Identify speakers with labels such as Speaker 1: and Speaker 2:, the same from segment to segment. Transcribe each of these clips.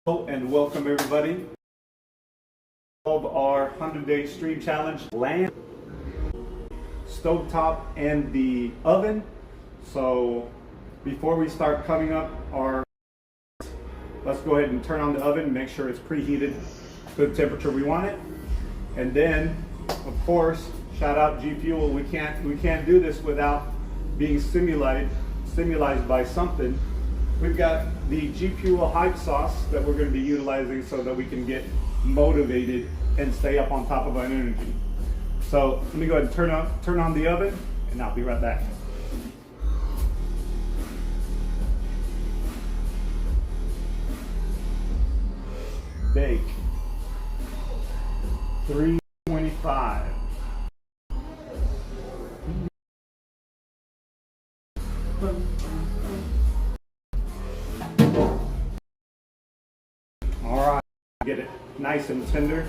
Speaker 1: Hello and welcome everybody of our 100-day stream challenge. Land, stovetop, and the oven. So before we start cutting up our, let's go ahead and turn on the oven, make sure it's preheated to the temperature we want it. And then, of course, shout out G Fuel. We can't do this without being stimulated by something. We've got the G Fuel hype sauce that we're going to be utilizing so that we can get motivated and stay up on top of our energy. So let me go ahead and turn on the oven, and I'll be right back. Bake 325. Alright, get it nice and tender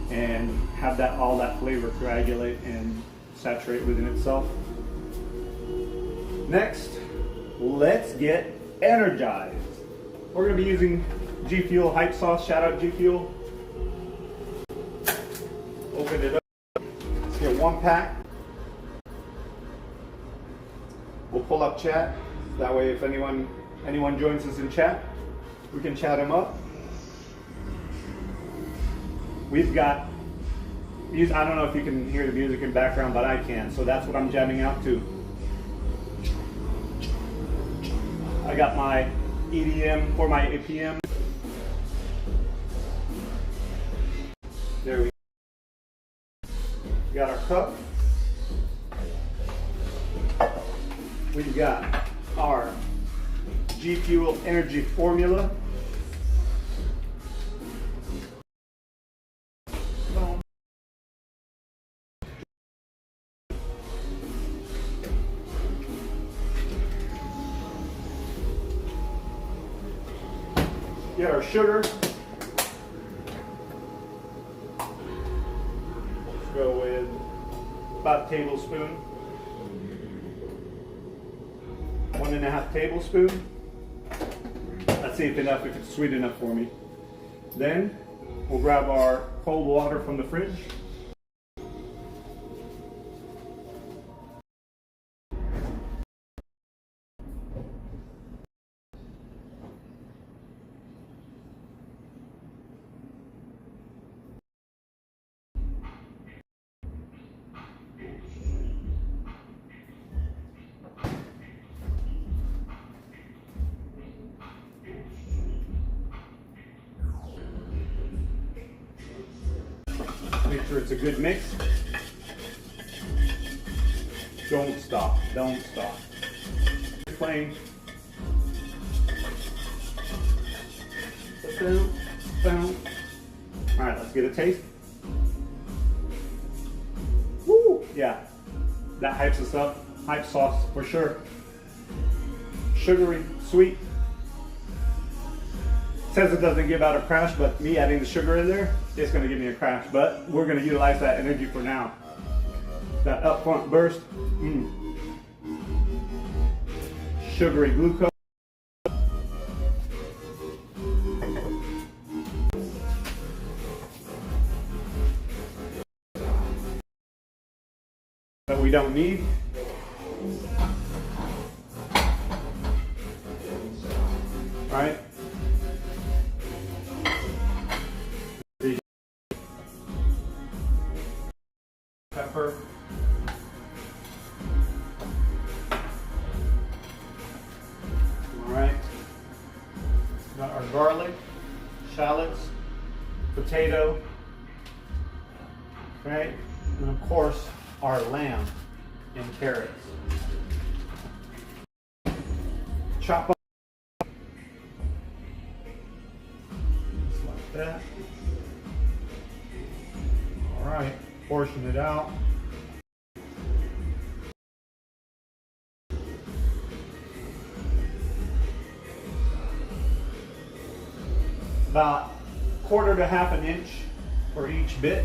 Speaker 1: and have all that flavor coagulate and saturate within itself. Next, let's get energized. We're going to be using G Fuel hype sauce. Shout out G Fuel. Open it up. Let's get one pack. We'll pull up chat. That way if anyone joins us in chat, we can chat them up. We've got, I don't know if you can hear the music in background, but I can, so that's what I'm jamming out to. I got my EDM or my APM. There we go. We got our cup. We've got our G Fuel energy formula. Get our sugar. Let's go with about a tablespoon. 1.5 tablespoons. Let's see if it's sweet enough for me. Then we'll grab our cold water from the fridge. Make sure it's a good mix. Don't stop. Don't stop. Playing. Boom, boom. All right, let's get a taste. Woo! Yeah, that hypes us up. Hype sauce for sure. Sugary, sweet. Says it doesn't give out a crash, but me adding the sugar in there, it's going to give me a crash. But we're going to utilize that energy for now. That upfront burst. Sugary glucose. That we don't need. All right. Pepper. All right. Got our garlic, shallots, potato. Okay. And of course, our lamb and carrots. Chop up. Just like that. All right. Portion it out. About 1/4 to 1/2 inch for each bit.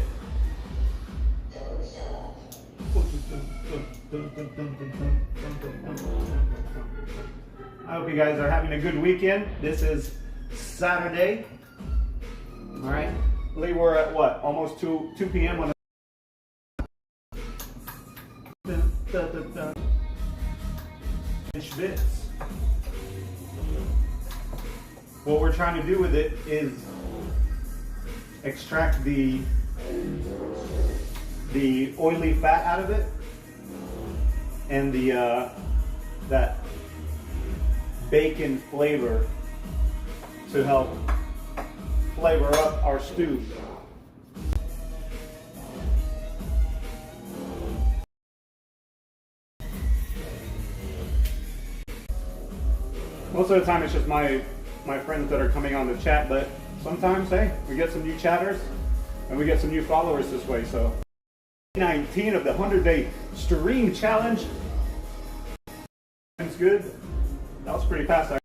Speaker 1: I hope you guys are having a good weekend. This is Saturday. All right. I believe we're at what? Almost 2 p.m. on the inch bits. What we're trying to do with it is extract the oily fat out of it and the that bacon flavor to help flavor up our stew. Most of the time it's just my friends that are coming on the chat, but sometimes, hey, we get some new chatters and we get some new followers this way. So 19 of the 100-day stream challenge. That's good. That was pretty fast.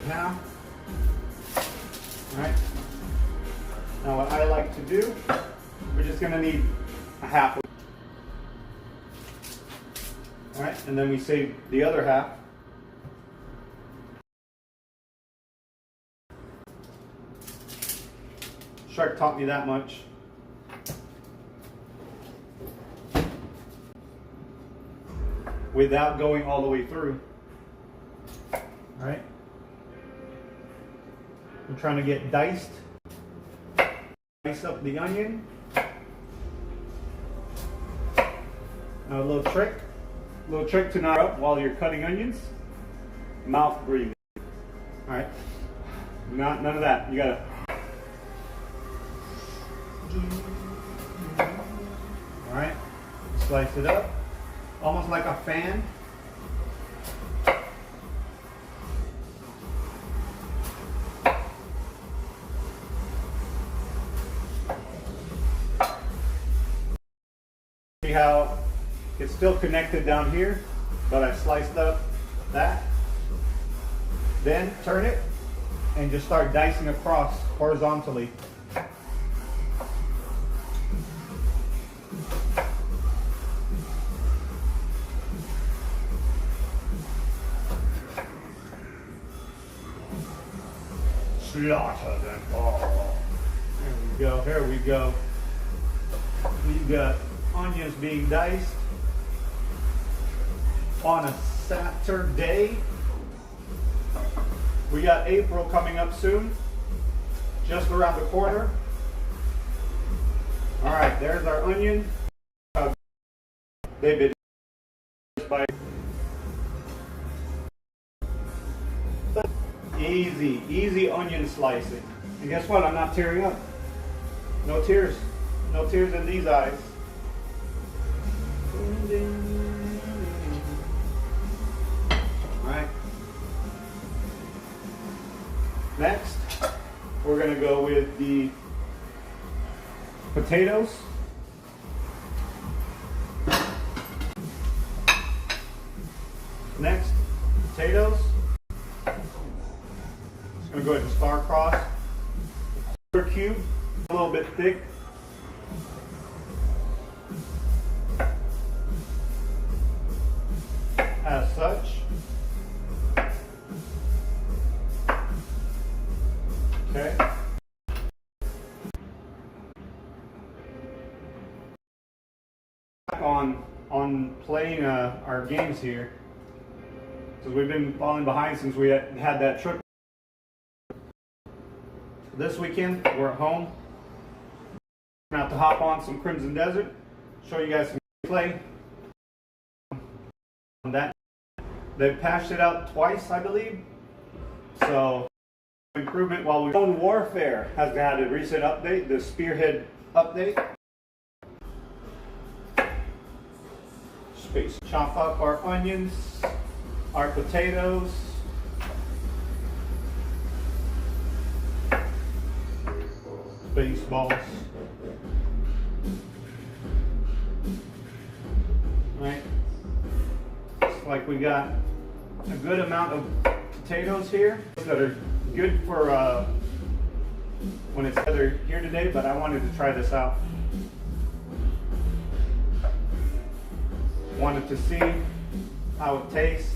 Speaker 1: Now, all right. Now what I like to do, we're just gonna need a half. All right, and then we save the other half. Shark taught me that much. Without going all the way through. All right. I'm trying to get diced. Dice up the onion. Now a little trick to not up while you're cutting onions. Mouth breathing. All right. None of that. You gotta. All right. Slice it up, almost like a fan. See how it's still connected down here, but I sliced up that. Then turn it and just start dicing across horizontally. Slaughter them all. There we go, here we go. We've got onions being diced on a Saturday. We got April coming up soon, just around the corner. All right, there's our onion. They've been by easy onion slicing. And guess what? I'm not tearing up. No tears in these eyes. All right. Next, we're going to go with the potatoes. Next, potatoes. Just going to go ahead and star-cross. Quarter cube, a little bit thick. As such. Okay. On playing our games here, because we've been falling behind since we had that trip. This weekend we're at home. We're gonna have to hop on some Crimson Desert, show you guys some play on that. They've patched it out twice, I believe. So improvement while we're on Warfare has had a recent update, the Spearhead update. Space. Chop up our onions, our potatoes. Baseballs. Right. Looks like we got a good amount of potatoes here that are good for when it's weather here today, but I wanted to try this out. Wanted to see how it tastes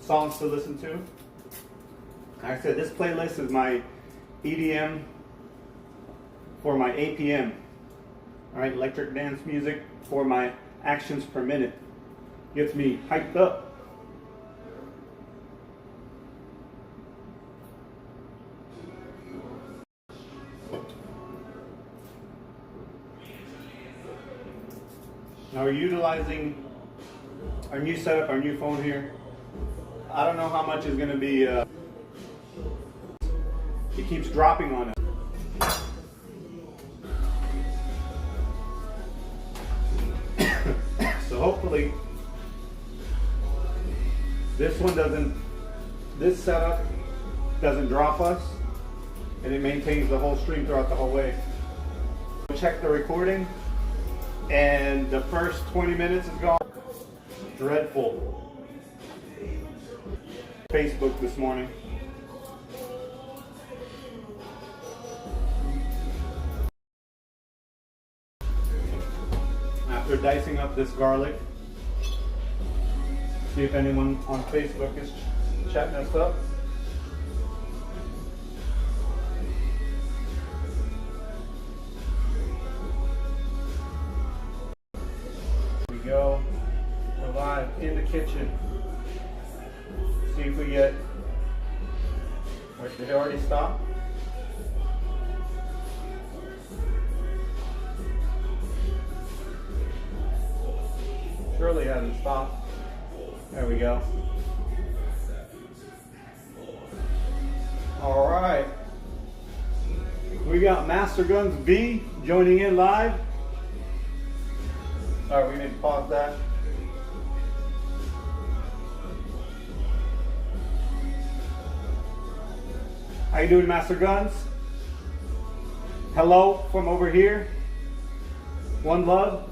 Speaker 1: songs to listen to. Like I said, this playlist is my EDM for my APM. All right, electric dance music for my actions per minute. Gets me hyped up. Now we're utilizing our new setup, our new phone here. I don't know how much is going to be. It keeps dropping on it. So hopefully this setup doesn't drop us, and it maintains the whole stream throughout the whole way. Check the recording, and the first 20 minutes is gone. Dreadful. Facebook this morning. After dicing up this garlic, see if anyone on Facebook is chatting us up. Here we go. We're live in the kitchen. See if we get. Wait, did it already stop? Surely hasn't stopped. There we go. All right. We got Master Guns V joining in live. All right, we need to pause that. How you doing, Master Guns? Hello from over here. One love.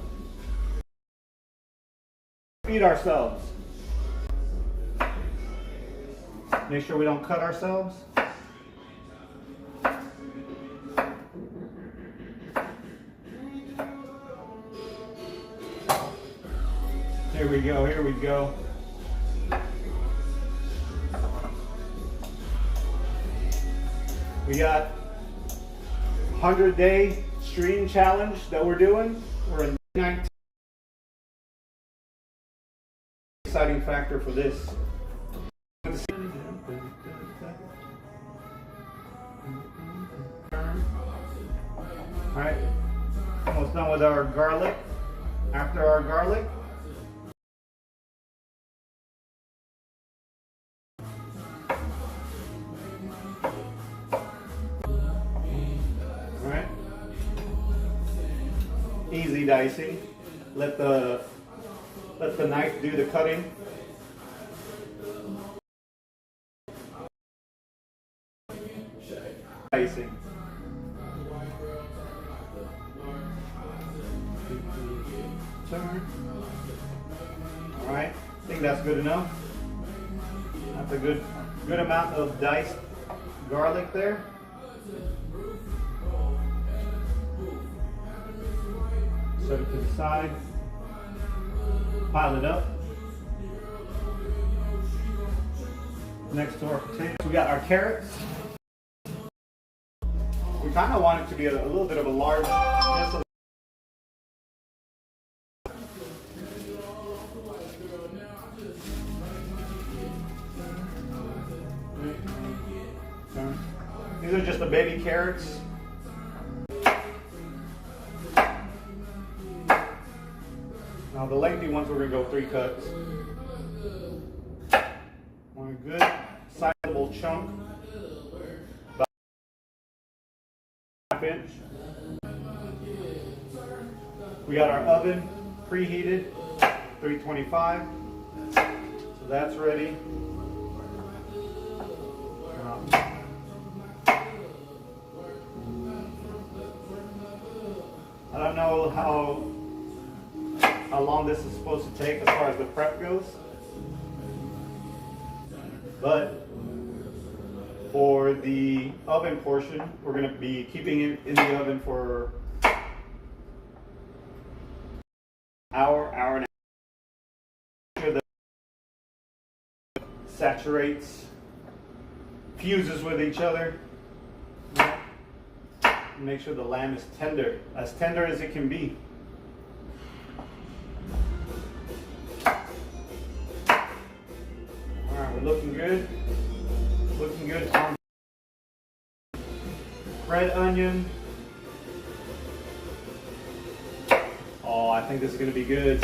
Speaker 1: Feed ourselves. Make sure we don't cut ourselves. Here we go, here we go. We got 100-day stream challenge that we're doing. We're in 19. Exciting factor for this. Alright, almost done with our garlic. After our garlic, alright, easy dicing. Let the knife do the cutting. Dicing. All right, I think that's good enough. That's a good amount of diced garlic there. Set it to the side. Pile it up. Next to our potatoes, we got our carrots. We kind of want it to be a little bit of a large. These are just the baby carrots. Now the lengthy ones, we're going to go 3 cuts. Want a good sizable chunk. About 1/2 inch. We got our oven preheated, 325. So that's ready. I don't know how long this is supposed to take as far as the prep goes, but for the oven portion, we're going to be keeping it in the oven for hour and a half. saturates, fuses with each other. Make sure the lamb is tender, as tender as it can be. Alright, we're looking good. Looking good on red onion. Oh, I think this is going to be good.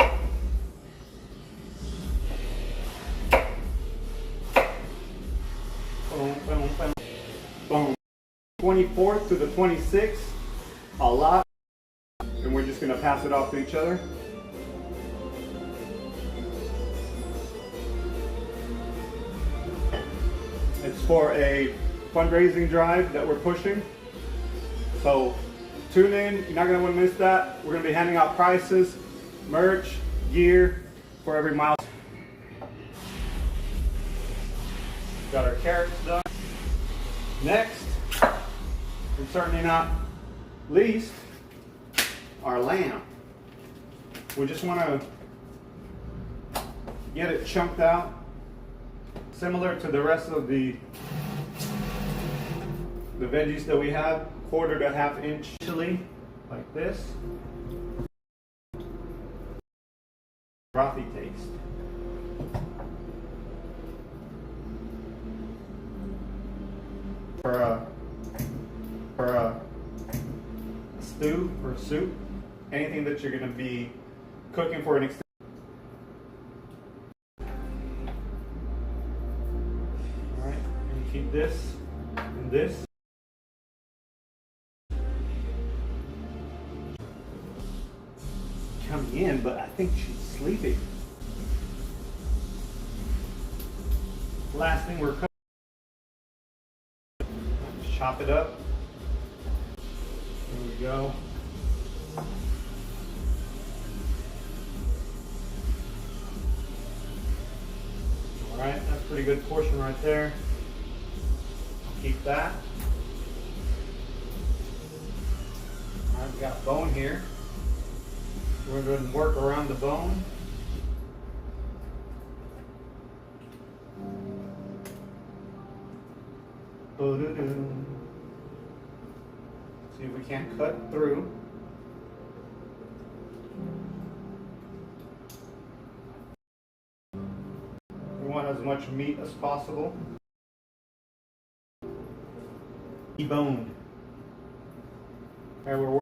Speaker 1: Boom, boom, boom. Boom. 24th to the 26th, a lot. And we're just going to pass it off to each other. It's for a fundraising drive that we're pushing. So tune in, you're not going to want to miss that. We're going to be handing out prizes, merch, gear for every mile. Got our carrots done. Next, and certainly not least, our lamb. We just want to get it chunked out, similar to the rest of the veggies that we have, 1/4 to 1/2 inch chili, like this. Frothy taste. For a stew or soup, anything that you're going to be cooking for an extended. All right, and keep this and this. Coming in, but I think she's sleeping. Last thing we're cooking. Chop it up. There we go. All right, that's a pretty good portion right there. Keep that. All right, we got a bone here. We're going to work around the bone. See if we can't cut through. We want as much meat as possible. Deboned. Right, we're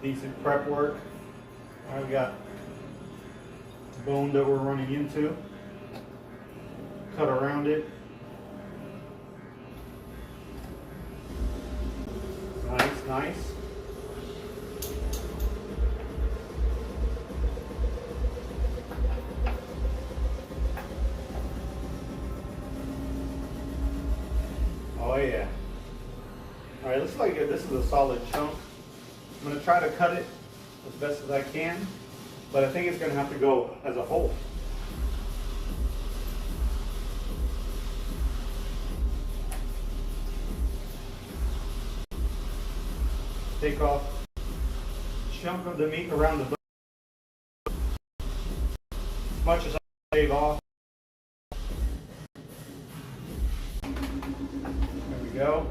Speaker 1: decent prep work. I've got bone that we're running into. Cut around it. Nice, nice. Oh yeah. All right, looks like this is a solid chunk. I'm going to try to cut it as best as I can, but I think it's going to have to go as a whole. Take off a chunk of the meat around the bone, as much as I can shave off. There we go.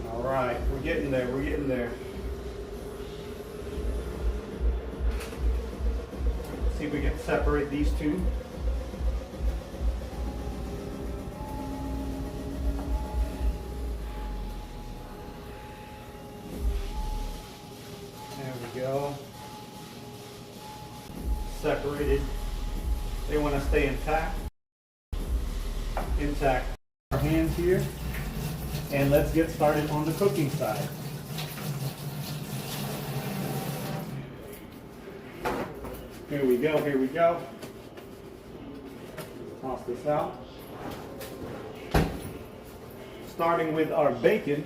Speaker 1: All right, we're getting there, we're getting there. See if we can separate these two. There we go. Separated. They want to stay intact. Intact. Our hands here. And let's get started on the cooking side. Here we go, here we go. Toss this out. Starting with our bacon.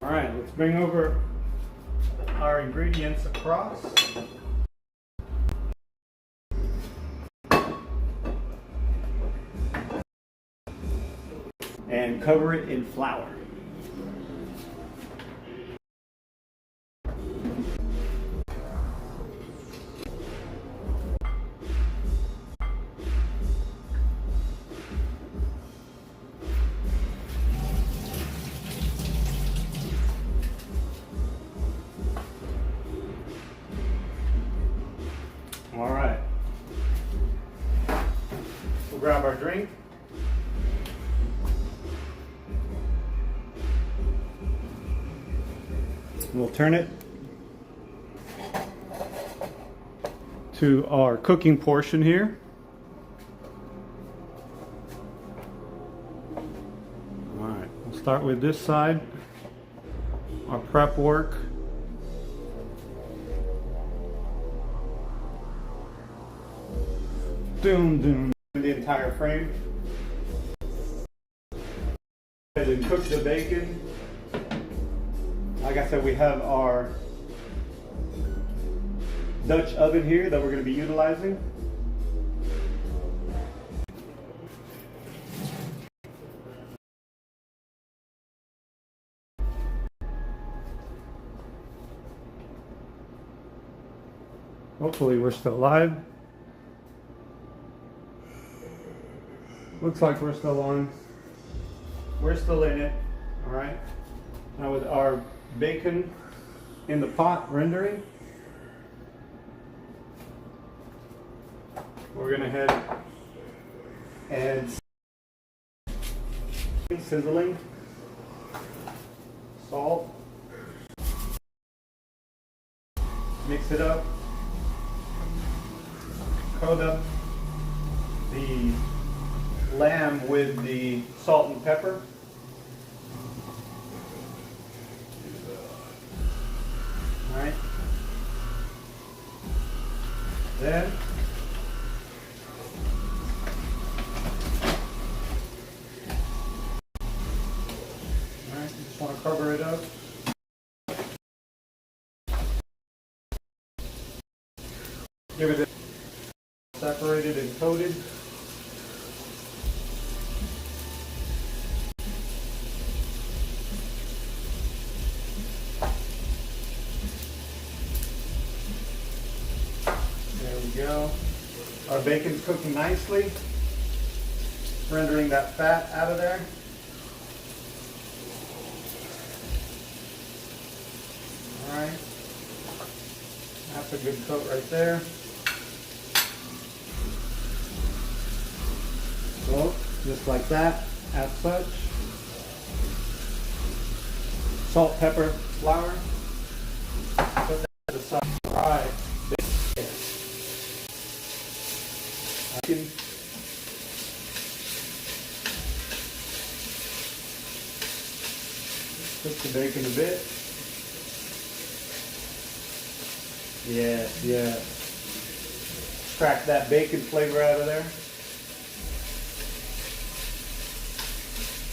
Speaker 1: All right, let's bring over our ingredients across. And cover it in flour. All right. We'll grab our drink. We'll turn it to our cooking portion here. All right, we'll start with this side, our prep work. Doom, doom, the entire frame. And then cook the bacon. Like I said, we have our Dutch oven here that we're going to be utilizing. Hopefully we're still live. Looks like we're still on. We're still in it. All right. Now with our bacon in the pot rendering, we're gonna head and sizzling, salt, mix it up, coat up the lamb with the salt and pepper. All right. Then just want to cover it up. Give it separated and coated. There we go. Our bacon's cooking nicely, rendering that fat out of there. All right, that's a good coat right there. So, just like that, as such. Salt, pepper, flour. Put that to the side. All right. Cook the bacon a bit. Yes, yes. Extract that bacon flavor out of there.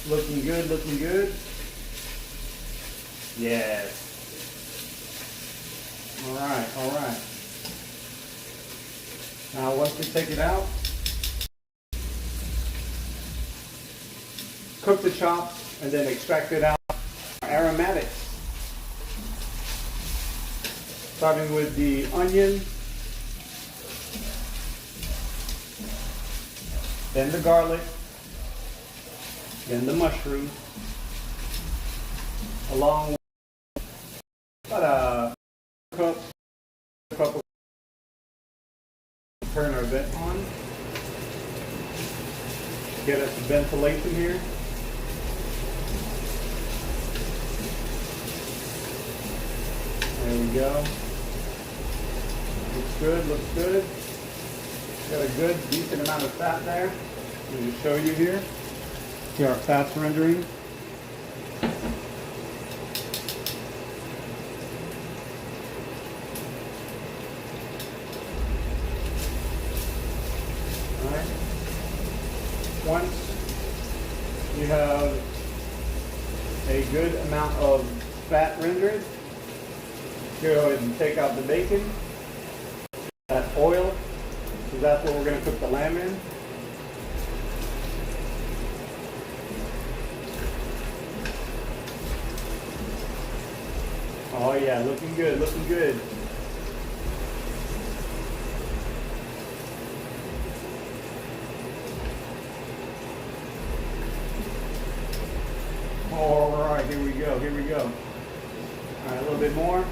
Speaker 1: Looking good, looking good. Yes. All right, all right. Now once we take it out, cook the chops and then extract it out. Aromatics. Starting with the onion, then the garlic, then the mushroom, along with about a cup of, turn our vent on, get us some ventilation here. There we go. Looks good, looks good. Got a good, decent amount of fat there. I'm going to show you here. See our fat's rendering. Alright. Once you have a good amount of fat rendered, Go ahead and take out the bacon, that oil, so that's what we're going to cook the lamb in. Oh yeah, looking good, looking good. All right, here we go, here we go. All right, a little bit more.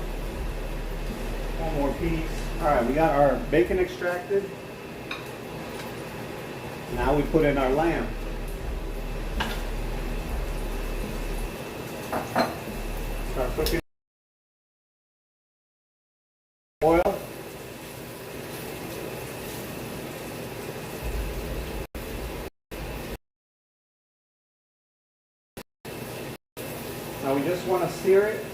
Speaker 1: One more piece. All right, we got our bacon extracted. Now we put in our lamb. Start cooking. Oil. Now we just want to sear it.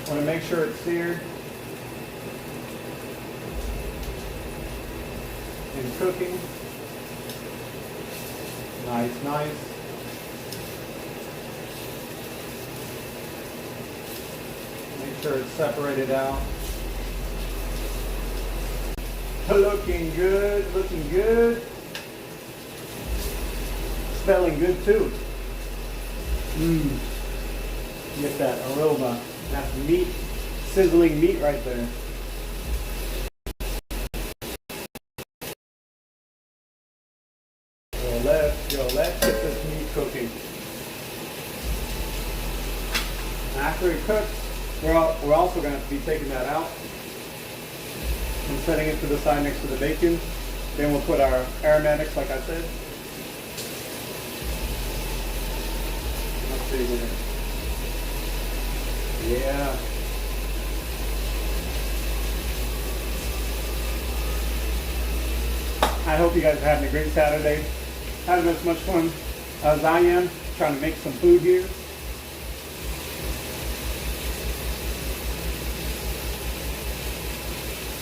Speaker 1: Want to make sure it's seared and cooking. Nice, nice. Make sure it's separated out. Looking good, looking good. Smelling good too. Get that aroma. That's meat, sizzling meat right there. Let's get this meat cooking. After it cooks, we're also going to be taking that out and setting it to the side next to the bacon. Then we'll put our aromatics, like I said. Let's see here. Yeah. I hope you guys are having a great Saturday. Having as much fun as I am trying to make some food here.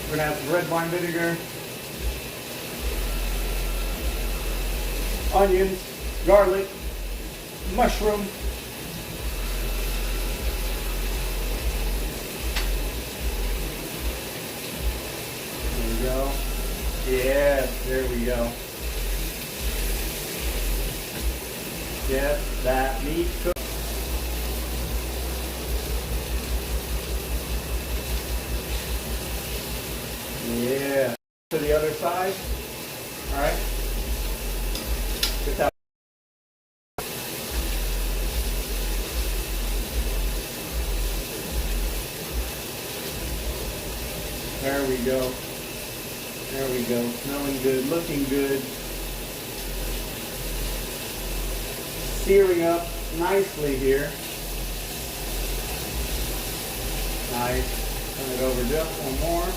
Speaker 1: We're going to have some red wine vinegar, onions, garlic, mushroom. There we go. Yes, there we go. Get that meat cooked. Yeah. To the other side. All right. Get that. There we go. There we go. Smelling good, looking good. Searing up nicely here. Nice. Turn it over just one more.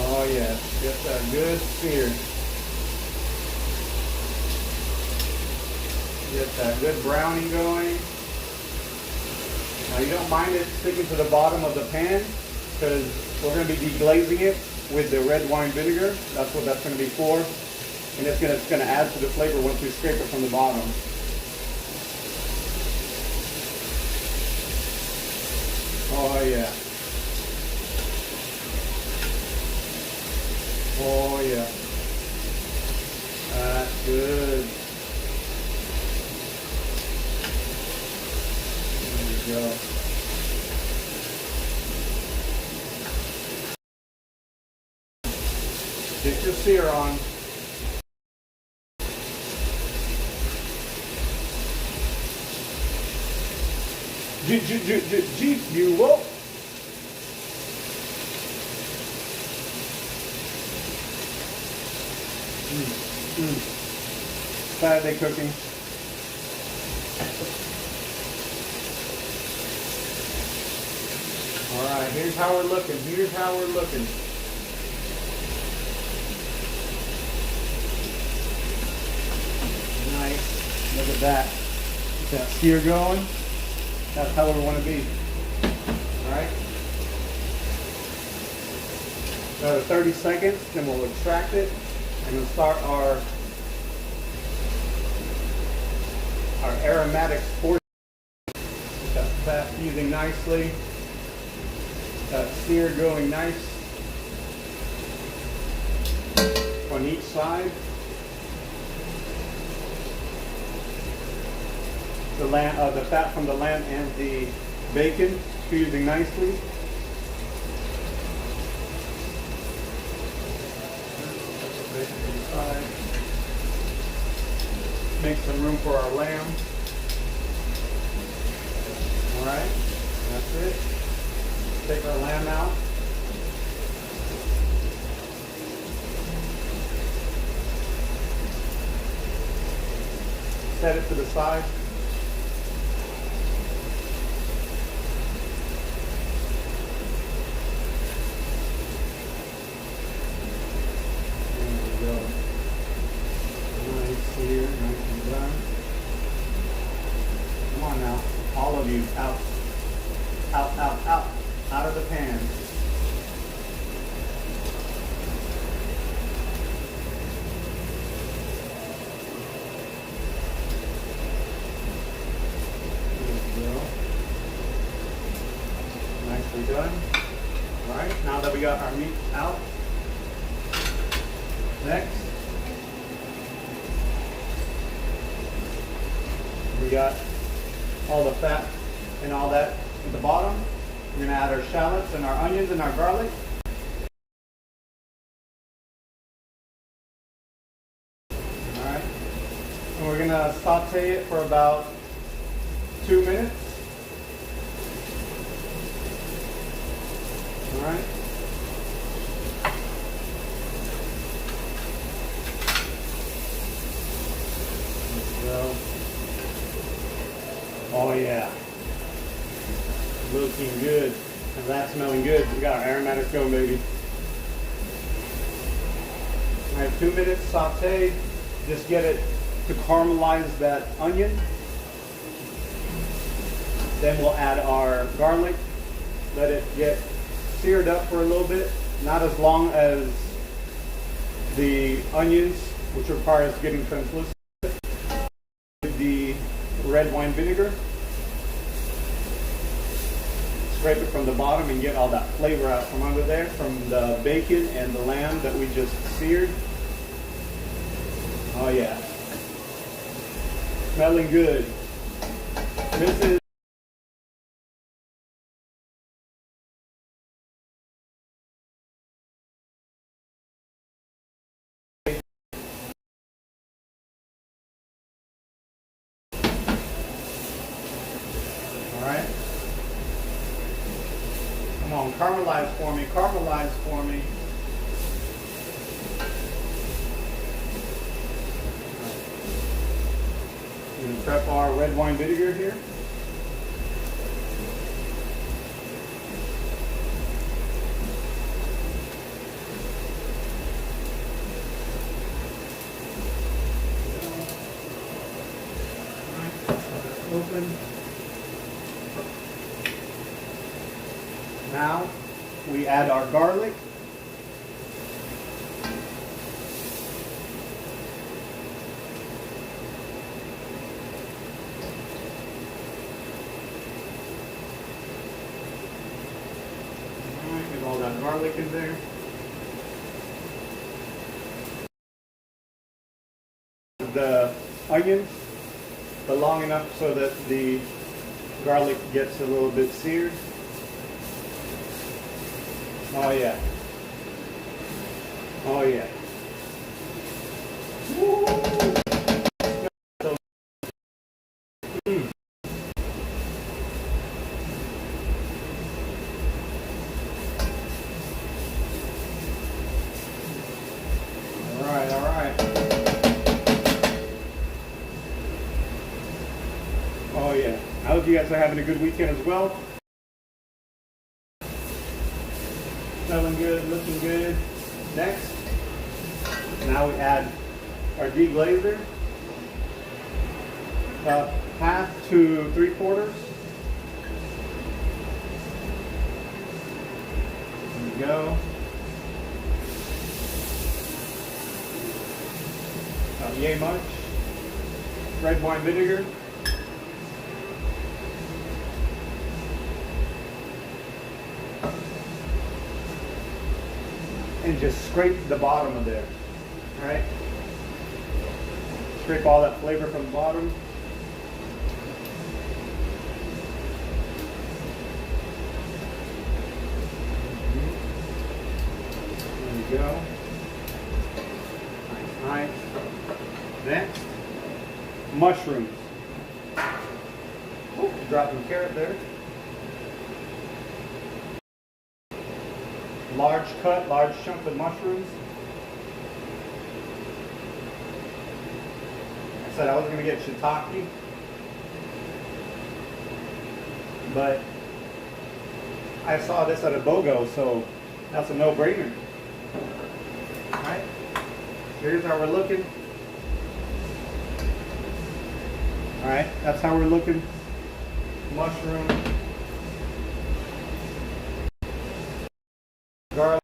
Speaker 1: Oh yeah, get that good sear. Get that good browning going. Now you don't mind it sticking to the bottom of the pan because we're going to be deglazing it with the red wine vinegar. That's what that's going to be for. And it's going to add to the flavor once we scrape it from the bottom. Oh yeah. Oh yeah. That's good. There we go. Get your sear on. Jeep, you will. Saturday cooking. All right, here's how we're looking. Here's how we're looking. Nice. Look at that. Get that sear going. That's how we want to be. All right. Another 30 seconds, then we'll extract it and we'll start our aromatics portion. fusing nicely. That sear going nice on each side. The fat from the lamb and the bacon fusing nicely. Make some room for our lamb. All right, that's it. Take our lamb out. Set it to the side. Here, nice and done. Come on now, all of you, out, out, out, out, out of the pan. There we go. Nicely done. All right, now that we got our meat out, next, we got all the fat and all that at the bottom. We're going to add our shallots and our onions and our garlic. Alright. And we're going to saute it for about 2 minutes. Alright. So, oh yeah, looking good, and that's smelling good. We got our aromatics going, baby. All right, 2 minutes sauteed. Just get it to caramelize that onion. Then we'll add our garlic. Let it get seared up for a little bit, not as long as the onions, which requires getting translucent. The red wine vinegar. Scrape it from the bottom and get all that flavor out from under there, from the bacon and the lamb that we just seared. Oh yeah. Smelling good. This is Alright. Come on, caramelize for me, caramelize for me. We're going to prep our red wine vinegar here. Open. Now we add our garlic. Alright, get all that garlic in there. The onions, but long enough so that the garlic gets a little bit seared. Oh yeah. Oh yeah. Woo. So, All right, all right. Oh yeah. I hope you guys are having a good weekend as well. Smelling good, looking good. Next, now we add our deglazer. About 1/2 to 3/4. There we go. About yay much. Red wine vinegar. and just scrape the bottom of there. All right? Scrape all that flavor from the bottom. There we go. Nice. Next, mushrooms. Oh, dropping carrot there. Large cut, large chunk of mushrooms. I said I wasn't going to get shiitake, but I saw this at a BOGO, so that's a no-brainer. Alright, here's how we're looking. Alright, that's how we're looking. Mushroom, garlic,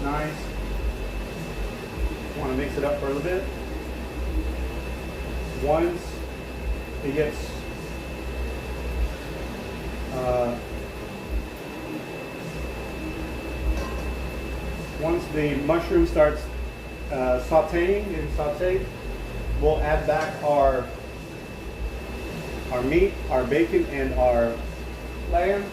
Speaker 1: nice. Want to mix it up for a little bit. Once it gets once the mushroom starts sauteing, we'll add back our meat, our bacon, and our lamb.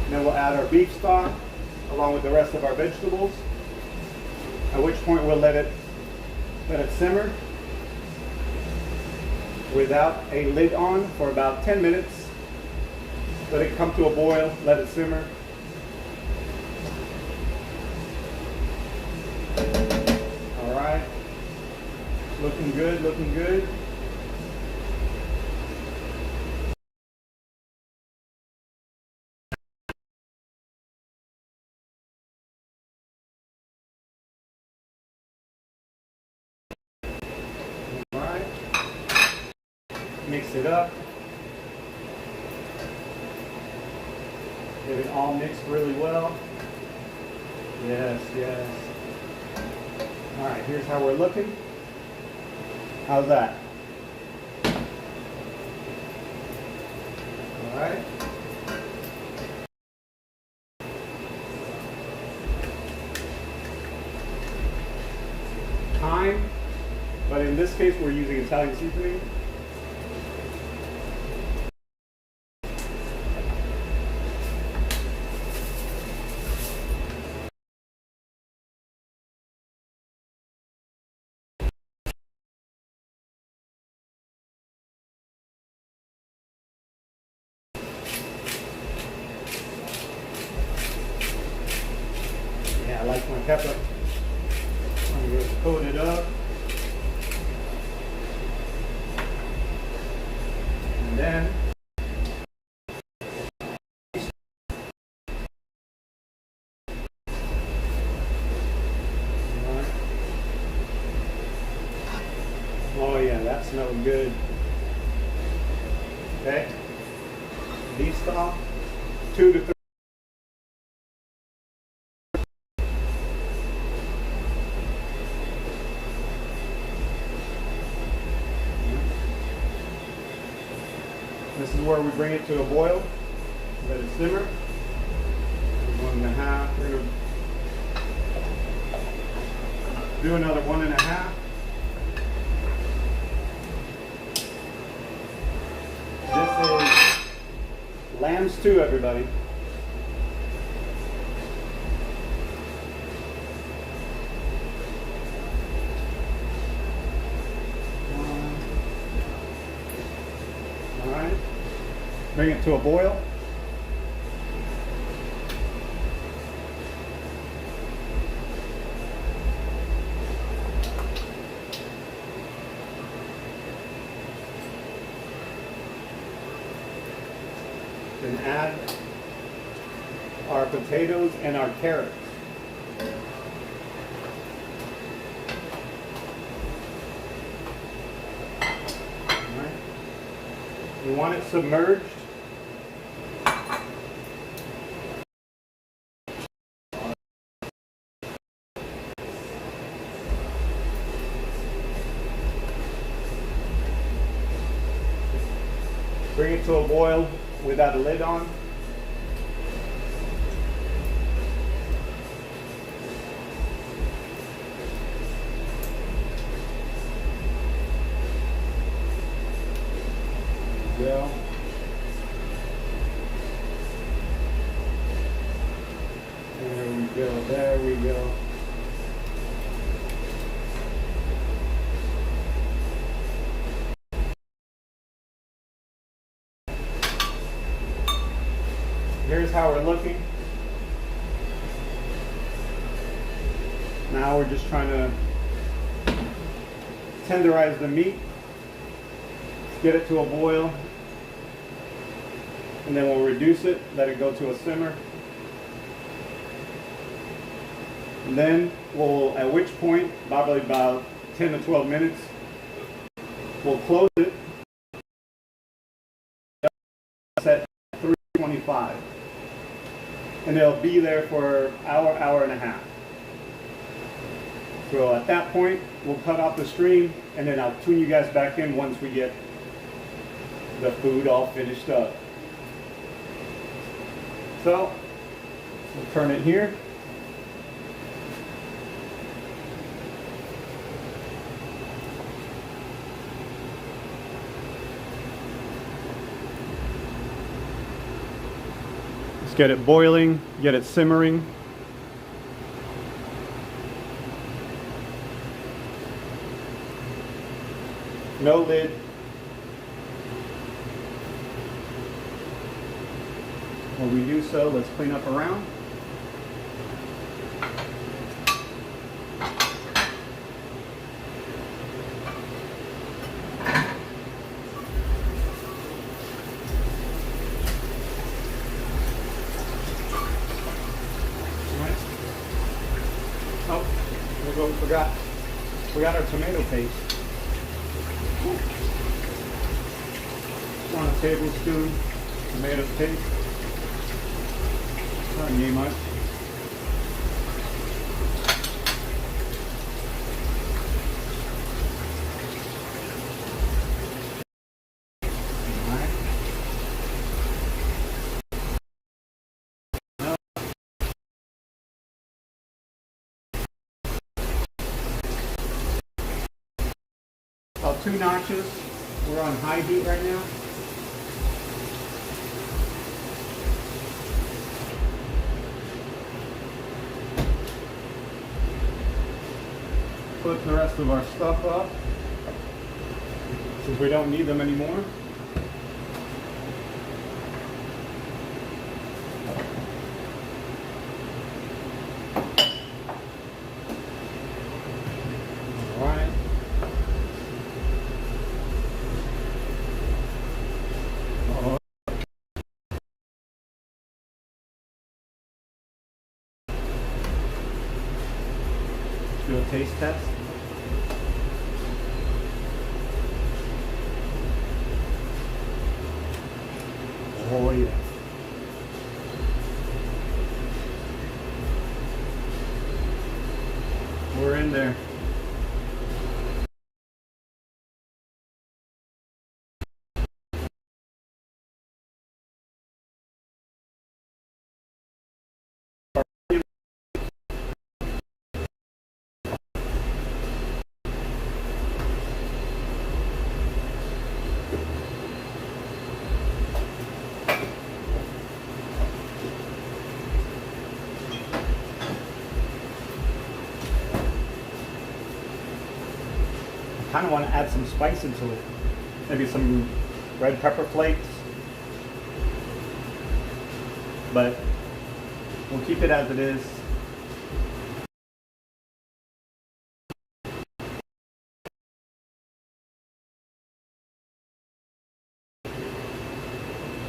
Speaker 1: Then we'll add our beef stock along with the rest of our vegetables. At which point we'll let it simmer without a lid on for about 10 minutes. Let it come to a boil, let it simmer. All right, looking good, looking good. All right, mix it up. Get it all mixed really well. Yes. All right, here's how we're looking. How's that? All right. Thyme, but in this case we're using Italian seasoning. I like my pepper. I'm going to coat it up. And then oh yeah, that smells good. Okay. Beef stock, 2 to 3. This is where we bring it to a boil. Let it simmer. 1.5. We're going to do another 1.5. This is lamb stew, everybody. All right. Bring it to a boil. Then add our potatoes and our carrots. All right. We want it submerged. Bring it to a boil without a lid on. There we go. There we go, there we go. Here's how we're looking. Now we're just trying to tenderize the meat, get it to a boil, and then we'll reduce it, let it go to a simmer. And then we'll, at which point, probably about 10 to 12 minutes, we'll close it, set 325. And it'll be there for an hour, hour and a half. So at that point, we'll cut off the stream, and then I'll tune you guys back in once we get the food all finished up. So, we'll turn it here. Let's get it boiling, get it simmering. No lid. While we do so, let's clean up around. Oh, look what we forgot. We got our tomato paste. 1 tablespoon tomato paste. Not need much. About 2 notches. We're on high heat right now. Put the rest of our stuff up since we don't need them anymore. All right. Do a taste test. Oh yeah. We're in there. Kind of want to add some spice into it. Maybe some red pepper flakes. But we'll keep it as it is.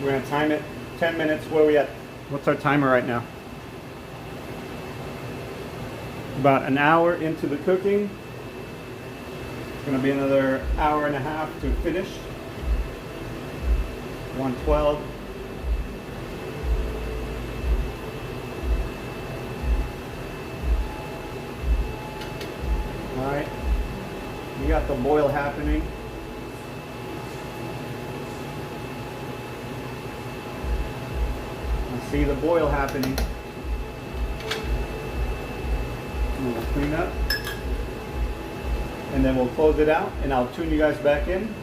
Speaker 1: We're going to time it 10 minutes. Where are we at? What's our timer right now? About an hour into the cooking. It's going to be another hour and a half to finish. 112. All right, we got the boil happening. I see the boil happening. We'll clean up. And then we'll close it out and I'll tune you guys back in.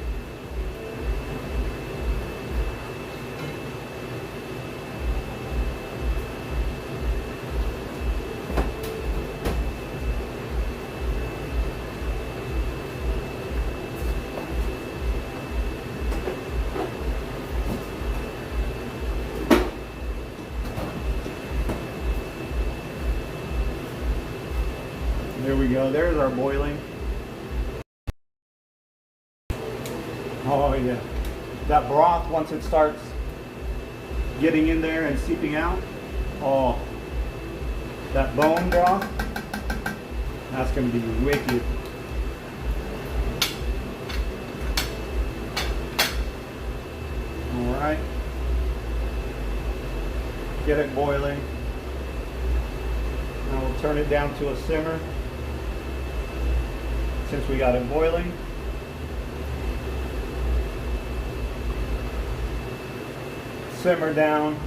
Speaker 1: There we go, there's our boiling. Oh yeah, that broth, once it starts getting in there and seeping out, oh, that bone broth, that's gonna be wicked. All right, get it boiling. Now we'll turn it down to a simmer since we got it boiling. Simmer down.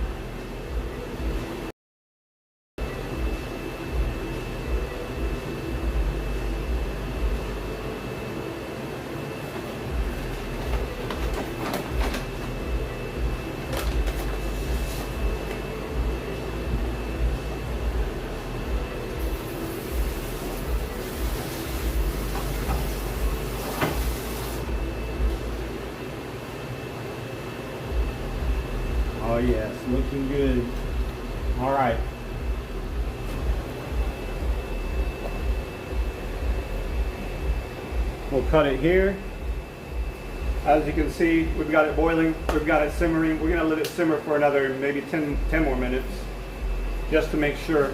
Speaker 1: Oh yes, looking good. All right. We'll cut it here. As you can see, we've got it boiling, we've got it simmering. We're gonna let it simmer for another maybe 10 more minutes, just to make sure,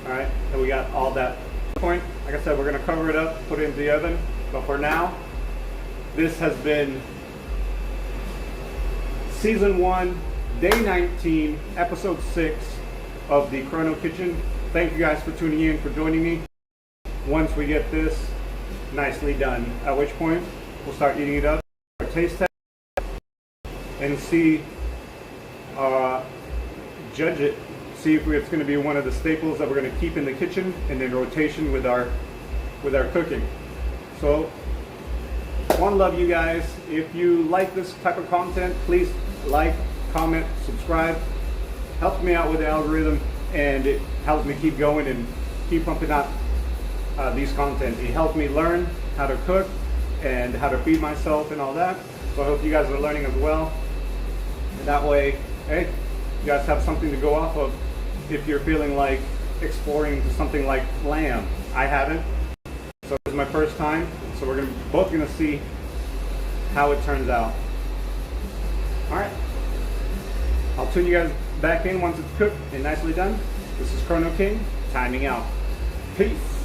Speaker 1: all right, that we got all that. Point, like I said, we're gonna cover it up, put it into the oven. But for now, this has been Season 1, Day 19, Episode 6 of the Chrono Kitchen. Thank you guys for tuning in, for joining me. Once we get this nicely done, at which point we'll start eating it up, taste test, and see, judge it, see if it's going to be one of the staples that we're going to keep in the kitchen and in rotation with our cooking. So, one love, you guys. If you like this type of content, please like, comment, subscribe. Helps me out with the algorithm, and it helps me keep going and keep pumping out these content. It helps me learn how to cook and how to feed myself and all that. So I hope you guys are learning as well. And that way, hey, you guys have something to go off of if you're feeling like exploring into something like lamb. I haven't, so this is my first time. So we're both gonna see how it turns out. All right. I'll tune you guys back in once it's cooked and nicely done. This is Chrono King, timing out. Peace.